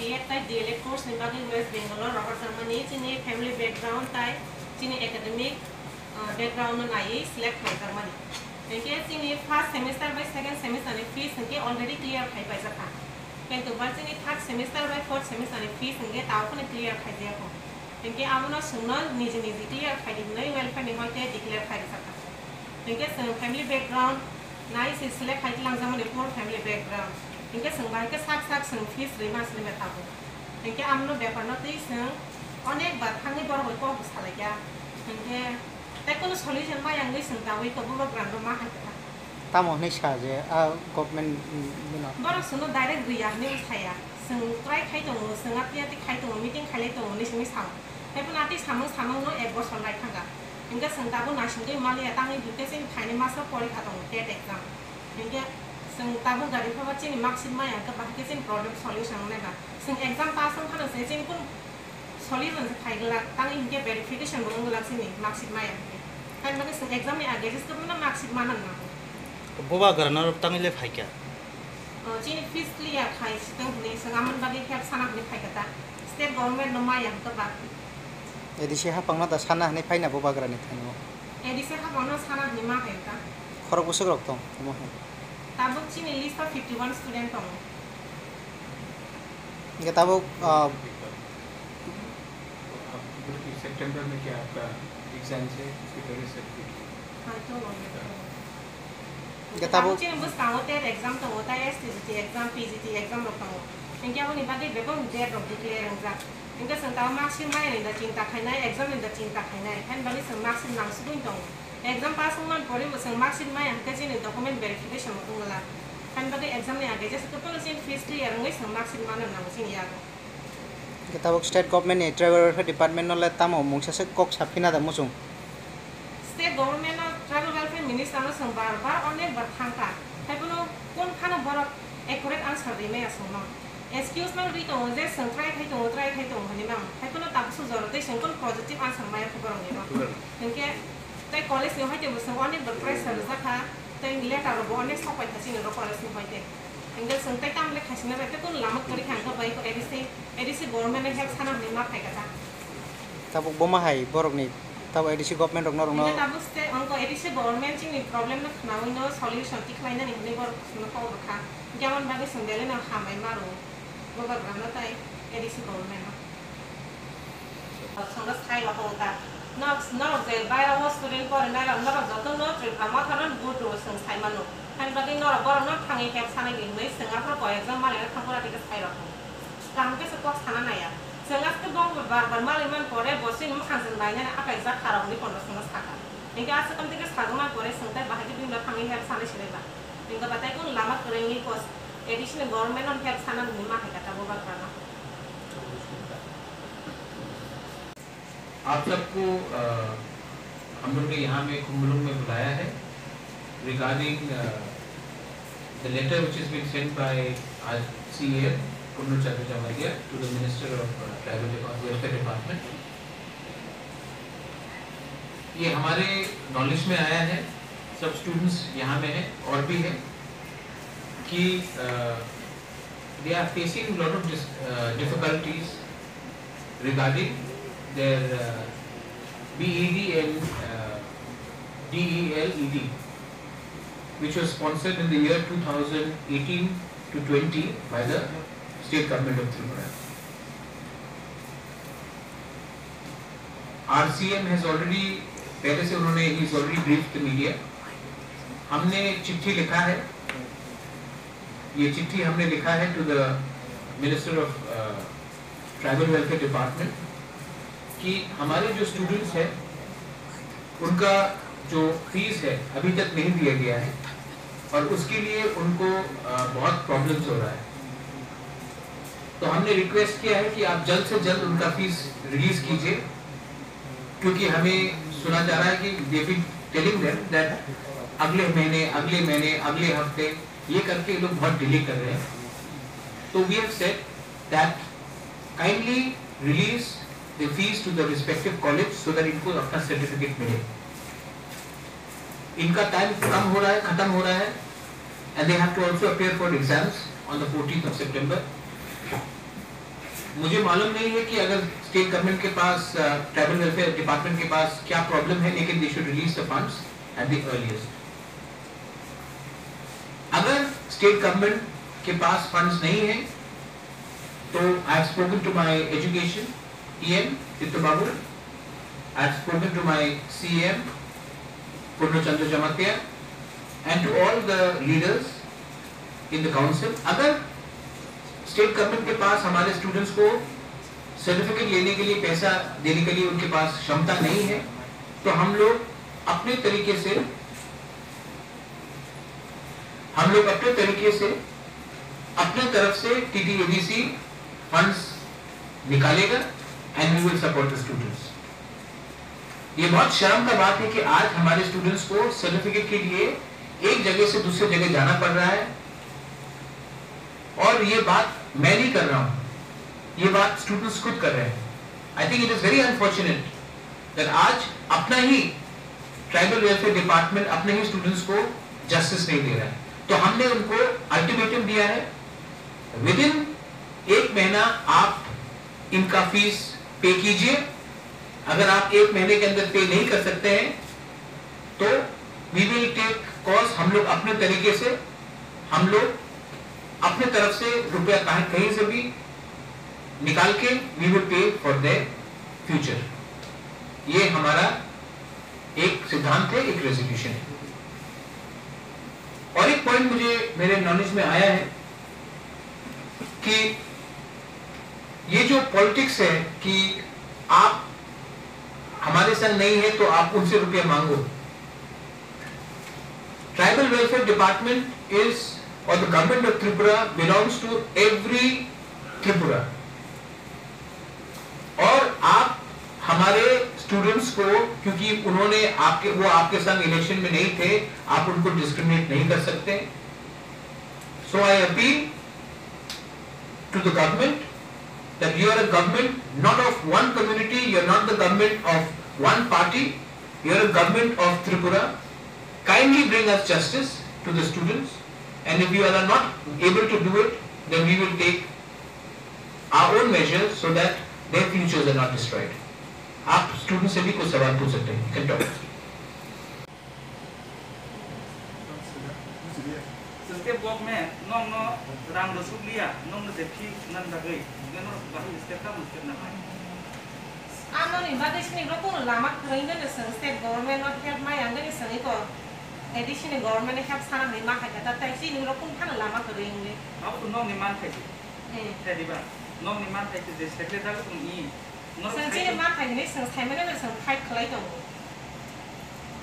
BA type DLA course ni bagi West Bengal Robert Germany cini family background type cini academic background na ai select hai Germany. Jadi cini first semester by second semester ni fees ni already clear hai pai jaka. কিন্তু বাজনি third semester by fourth semester नि fees नगे तावखने clear खाइजे को नगे आबनो सुनो निजे निजे clear खाइदि नै वेलफेयर नि होते डिक्लेयर खाइ सका नगे जों फैमिली बैकग्राउंड नाइ सिलेक्ट खाइ लांजामनि फॉर फैमिली बैकग्राउंड नगे जों बायके साक साक जों फीस रिमास नि बेथाबो नगे आमनो बेपारनो तै जों अनेक बार थांनि बर होइको सालाया नगे तेकोनो सल्यूशन मा यांगै जों दावै को बुलो ग्रान्ड मा हाय Tamo ni saja, government bina. Baru seno direct riak ni saya, seng try kai dong, seng api kai dong, meeting kai dong, ni semi sam. Tapi nanti samang no ebor sonai tangga. Hingga seng tabu nasi tu malah tangi juga sih kai ni masa poli katong TET exam. Hingga seng tabu dari apa sih ni maksimal yang kebahagi sih problem solution ni kan. Seng exam pasang kan sih pun solution kai gelak, tangi hingga verification belum gelak sih ni maksimal yang. Kan bagi seng exam ni agak sih tu mana maksimal mana. Boba kerana orang tangi le fai kya? Jadi fees clear khai sedang ni sengaman bagi help sana ni khai kata. State government nama yang tebak. Edisi ha pangna da sana ni fai na boba kerana ni thani. Edisi ha pangna sana ni mah hai ta. Khorok busuk rok tong. Tabuk cini list of 51 student tong. Ingat tabuk September में क्या आपका exam से preparation certificate? हाँ तो Ingat tabuk cini bus tahu TET exam tong, TST exam, PGT exam rok tong. Ingat apa ni bagi bebang date of declare exam. Ingat sentau maksimal ni dah cinta kena exam ni dah cinta kena. Kan bagi semaksimal langsung tong. Exam pasang man pori musang maksimal yang kerja ni dokumen verification mungkin lah. Kan bagi exam ni agak jadi sekepul sih fees clear ngai semaksimal mana langsung ya. Ingat tabuk state government ni travel department nolai tamo mungkin sese kok sapina dah musung. State government travel welfare minister no sang bar onek bertangka. Tapi no kon kana borak accurate answer di me asal excuse me rito je sang try khai tong hani mam. Tapi no tak sujur te sang kon positive answer mai aku borong ni no. Nengke te college ni hai te busang onek berpressure zakha te letter ro onek sopai thasi no college ni hai te. Nengke sang te tam le khasina te kon lamak kari khangka bai ko edisi government ni help sana ni ma khai kata. Tabuk boma hai borok ni. Tahu edisi government rok norong no. Ini tahu sih, angko edisi government cini problem nak nawi no solution tiklai na ni bor no kau berkah. Jangan bagi sendiri nak hamai maru. Bapak berana tay edisi government no. Sangat sekali lah kita. Nak jadi bayar was student kau rendah lah. Nak jatuh no trip amat kanan good terus sekali manu. Kan bagi nak bor nak hangi help sana ni ni setengah per kau exam malah nak pura tiga sekali lah. Kamu ke sekolah sana na ya. Sengat ke bang bar maliman kore bosin makan sendanya apa exact harap ni pondok sengat kakak. Hingga asal kami tiga sahaja kore sengat bahagi bimla kami help sana sila. Hingga batai pun lama kerengi pos additional government on help sana ni mah kata bobat kerana. आप सबको हम लोग ने यहाँ में कुंभलुंग में बुलाया है regarding the letter which has been sent by CAM Punnu Chattopadhyay to the Minister of Tribal Welfare Department. ये हमारे नॉलेज में आया है, सब स्टूडेंट्स यहाँ में हैं और भी हैं कि they are facing a lot of difficulties regarding their BED and DELED, which was sponsored in the year 2018 to 20 by the State Government of Tripura. RCM has already पहले से उन्होंने he's already briefed the media. हमने चिट्ठी लिखा है, ये चिट्ठी हमने लिखा है to the Minister of Tribal Welfare Department कि हमारे जो स्टूडेंट्स हैं उनका जो फीस है अभी तक नहीं दिया गया है और उसके लिए उनको बहुत प्रॉब्लम्स हो रहा है. तो हमने रिक्वेस्ट किया है कि आप जल्द से जल्द उनका फीस रिलीज कीजिए क्योंकि हमें सुना जा रहा है कि they been telling them that अगले महीने, अगले हफ्ते ये करके लोग बहुत डिले कर रहे हैं. तो we have said that kindly release the fees to the respective college so that इनको अपना सर्टिफिकेट मिले. इनका टाइम कम हो रहा है, खत्म हो रहा है and they have to also appear for exams on the 14th of September. मुझे मालूम नहीं है कि अगर स्टेट गवर्नमेंट के पास ट्राइबल वेलफेयर डिपार्टमेंट के पास क्या प्रॉब्लम है, लेकिन they should release the funds at the earliest. अगर स्टेट गवर्नमेंट के पास फंड्स नहीं है तो I have spoken to my education EM Chittu Babu, I have spoken to my CM Purnachandra Jamatia and to all the leaders in the council। अगर state government के पास हमारे students को सर्टिफिकेट लेने के लिए पैसा देने के लिए उनके पास क्षमता नहीं है, तो हम लोग अपने तरीके से अपने तरफ से TTADC फंड्स निकालेगा and we will support the students. ये बहुत शर्म का बात है कि आज हमारे स्टूडेंट्स को सर्टिफिकेट के लिए एक जगह से दूसरी जगह जाना पड़ रहा है, और ये बात मैं नहीं कर रहा हूं, ये बात स्टूडेंट्स खुद कर रहे हैं। I think it is very unfortunate that आज अपना ही ट्राइबल वेलफेयर डिपार्टमेंट अपने ही स्टूडेंट्स को जस्टिस नहीं दे रहा है। तो हमने उनको अल्टीमेटम दिया है, विद इन 1 महीना आप इनका फीस पे कीजिए। अगर आप 1 महीने के अंदर पे नहीं कर सकते हैं तो वी विल टेक कॉज, हम लोग अपने तरीके से, हम लोग अपने तरफ से रुपया कहीं से भी निकाल के we will pay for their future. ये हमारा एक सिद्धांत है, एक रेजोल्यूशन है। और एक पॉइंट मुझे मेरे नॉलेज में आया है कि ये जो पॉलिटिक्स है कि आप हमारे संग नहीं है तो आप उनसे रुपया मांगो। ट्राइबल वेलफेयर डिपार्टमेंट इज और the government of Tripura belongs to every Tripura, और आप हमारे स्टूडेंट्स को, क्योंकि उन्होंने वो आपके संग इलेक्शन में नहीं थे, आप उनको डिस्क्रिमिनेट नहीं कर सकते। So I appeal to the government that you are a government not of one community, you are not the government of one party, you are a government of Tripura. Kindly bring us justice to the students, and if you are not able to do it, then we will take our own measures so that their futures are not destroyed. आप student से भी कुछ सवाल पूछ सकते हैं, you can talk. Step walk में non Ram रसूल लिया नॉन देखी नन दगई गनो बाही स्टेप का मुश्किल ना है। आनो नि बादे सिनि रको लामा खरैनो ने state government not help my आंगो नि सनि को एडिशनल गवर्नमेंट हेल्प साना है मा है ता ताइ सिनि रको थान लामा खरैनो अब तो नॉन निमान थे थे दिबा नॉन निमान थे जे सेक्रेटरी को इ नॉन संचे मा थाइ ने सं थाइमेन ने सं फाइट खलाइ दं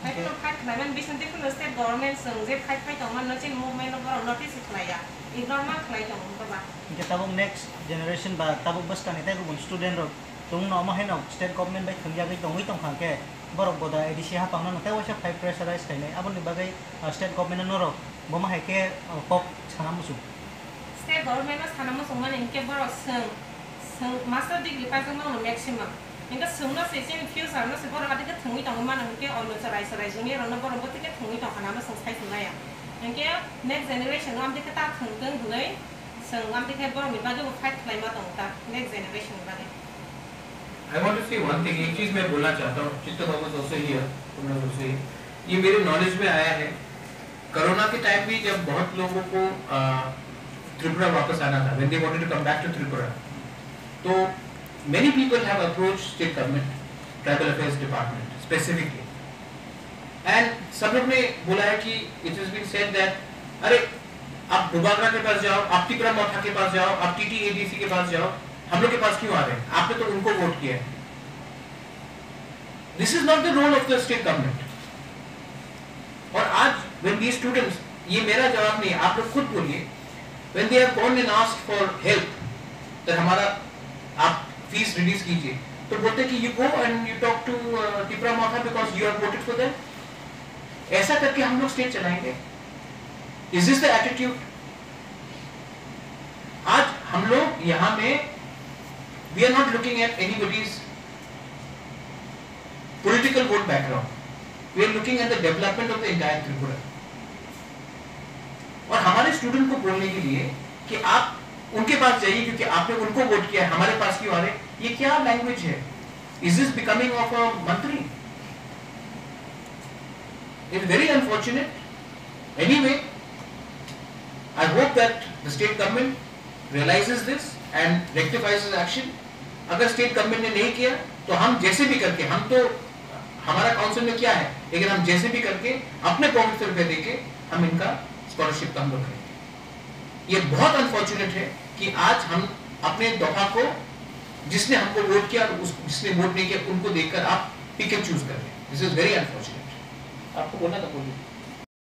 फाइट नो फाइट खलाइमन बिसनते को स्टेट गवर्नमेंट सं जे फाइट दं मन नचिन मूवमेंट को नोटिस खलाया इग्नोर मा खलाइ दं बा के ताबो नेक्स्ट जनरेशन बा ताबो बस काने ताइ गुबुन स्टूडेंट रो तुम न मा हैनो स्टेट गवर्नमेंट बाय थंगिया गै दंगै दं खाके बरक बदा एडिसी हा पांना नते वसा फाइव प्रेशराइज खाइने आबनि बागै स्टेट गवर्नमेंट नरो बमा हाइके पप छाना मुसु स्टेट गवर्नमेंट साना मुसु माने इनके बरक सं मास्टर डिग्री पाजों मावनो मैक्सिमम इनका संनो सेसिन फ्यूचर न से बरक आदिके थंगै दं माने इनके अनु सराय सराय जुनि रनो बरक बतिके थंगै दं खाना सं साइ सुनाया इनके नेक्स्ट जनरेशन आम दिके ता थंगदों हुनै सं आम दिके बरक मिबाजो फाइट खलाइमा दं ता नेक्स्ट जनरेशन बागे I want to say one thing, एक चीज मैं बोलना चाहता हूँ, चित्तू बाबू also here, तुमने also ये मेरे नॉलेज में आया है, कोरोना के टाइम भी जब बहुत लोगों को त्रिपुरा वापस आना था, when they wanted to come back to Tripura, तो many people have approached state government, tribal affairs department specifically, and सब लोग ने बोला है कि it has been said that अरे आप बुबागरा के पास जाओ, आप टिकरा मोथा के पास जाओ, आप TTADC के पास जाओ, हम लोग के पास क्यों आ रहे हैं? आपने तो उनको वोट किया है। This is not the role of the state government. और आज when these students, ये मेरा जवाब नहीं है, आप लोग खुद बोलिए, when they have gone and asked for help, तो हमारा आप फीस रिलीज कीजिए, तो बोलते कि you go and you talk to Tipra Motha because you have voted for them. ऐसा करके हम लोग स्टेट चलाएंगे? Is this the attitude? आज हम लोग यहाँ में we are not looking at anybody's political vote background. We are looking at the development of the entire Tripura. और हमारे स्टूडेंट को बोलने के लिए कि आप उनके पास जाइए, क्योंकि आपने उनको वोट किया, हमारे पास क्यों आ रहे? ये क्या लैंग्वेज है? Is this becoming of a mantri? It's very unfortunate. Anyway, I hope that the state government realizes this and rectifies its action. अगर स्टेट गवर्नमेंट ने नहीं किया तो हम जैसे भी करके, हम तो हमारा काउंसिल में क्या है, लेकिन हम जैसे भी करके अपने पॉकेट से रुपए देके हम इनका स्कॉलरशिप का हम लोग करेंगे। ये बहुत अनफॉर्चुनेट है कि आज हम अपने दफा को, जिसने हमको वोट किया और जिसने वोट नहीं किया, उनको देखकर आप पिक एंड चूज कर रहे हैं। This is very unfortunate. आपको बोलना था, बोलिए।